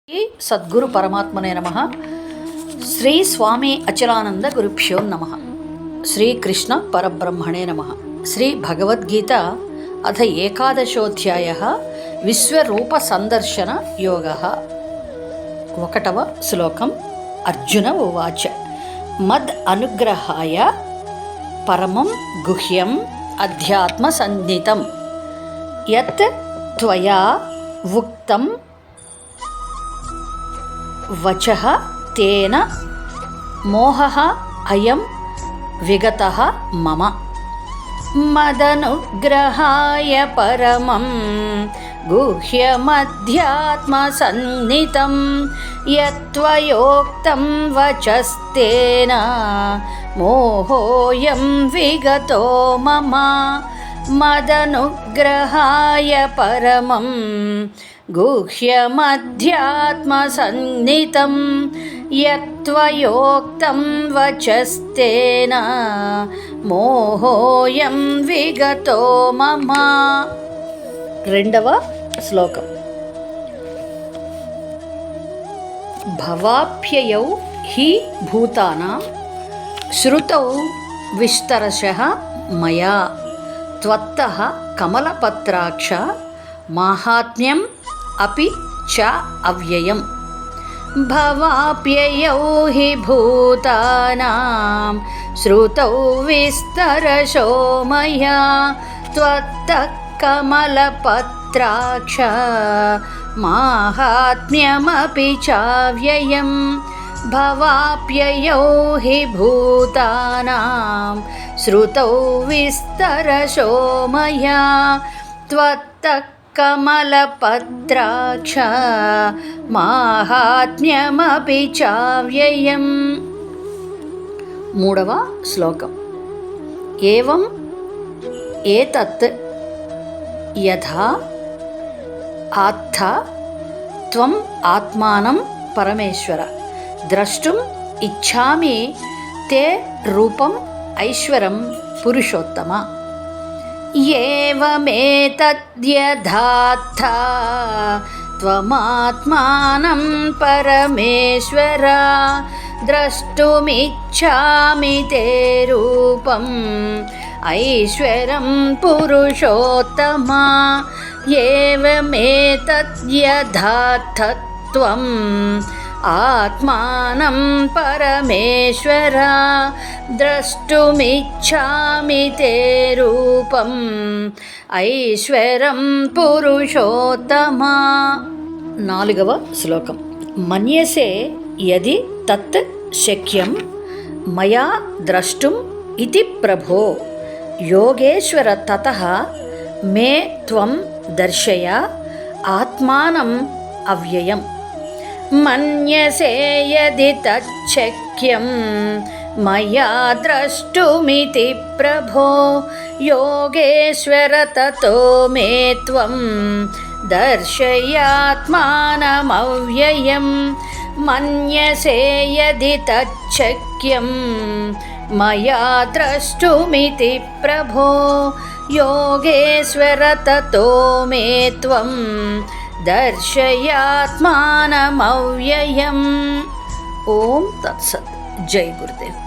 సద్గురు పరమాత్మనే నమః. శ్రీ స్వామి అచలానంద గురుభ్యో నమః. శ్రీకృష్ణ పరబ్రహ్మణే నమః. శ్రీ భగవద్గీత అథ ఏకాదశోధ్యాయః విశ్వరూప సందర్శన యోగః. 1వ శ్లోకం. అర్జున ఉవాచ మద్ అనుగ్రహాయ పరమం గుహ్యం అధ్యాత్మ సన్నితం యత్ త్వయా ఉక్తం వచః తేన మోహః అయం విగతః మమ. మదనుగ్రహాయ పరమం గుహ్యమధ్యాత్మ సన్నితం యత్వయోక్తం వచస్తేన మోహోయం విగతో మమ. మదనుగ్రహాయ పరమం గుహ్యమధ్యాత్మ సన్నితం యత్వయోక్తం వచస్తేన మోహోయం విగతో మమ. 2వ శ్లోకం. భవాప్యయౌ హి భూతానాం శ్రుతౌ విస్తరశః మయా త్వత్తః కమలపత్రాక్ష మాహాత్మ్యం అపి చ అవ్యయం. భవాప్యయౌ హి భూతానాం శ్రుతౌ విస్తరశో మయా త్వత్తః కమలపత్రాక్ష మాహాత్మ్యమపి చావ్యయం. భవాప్యయౌ హి భూతానాం శ్రుతౌ విస్తరశో మయా త్వత్తః కమలపత్రాక్ష మాహాత్మ్యమపి చావ్యయం. 3వ శ్లోకం. ఏవం ఏతత్ యథా ఆత్థ త్వం ఆత్మానం పరమేశ్వర ద్రష్టుం ఇచ్ఛామి తే రూపం ఐశ్వరం పురుషోత్తమ. ఏవమేతద్యథార్థ త్వమాత్మానం పరమేశ్వర ద్రష్టుమిచ్ఛామి తే రూపం ఐశ్వరం పురుషోత్తమ. ఏవమేతద్యథార్థ త్వం ఆత్మానం పరమేశ్వర ద్రష్టుమిచ్ఛామి తే రూపం ఐశ్వరం పురుషోత్తమ. 4వ శ్లోకం. మన్యసే యది తత్ శక్యం మయా ద్రష్టుం ఇతి ప్రభో యోగేశ్వర తతః మే త్వం దర్శయ ఆత్మానం అవ్యయం. మన్యసే యది తచ్చక్యం మయా ద్రష్టుమితి ప్రభో యోగేశ్వర తతో మే త్వం దర్శయాత్మానమవ్యయం. మన్యసే యది తచ్చక్యం మయా ద్రష్టుమితి ప్రభో యోగేశ్వర తతో మే త్వం దర్శయాత్మానమవ్యయం. ఓం తత్సత్. జై గురుదేవ్.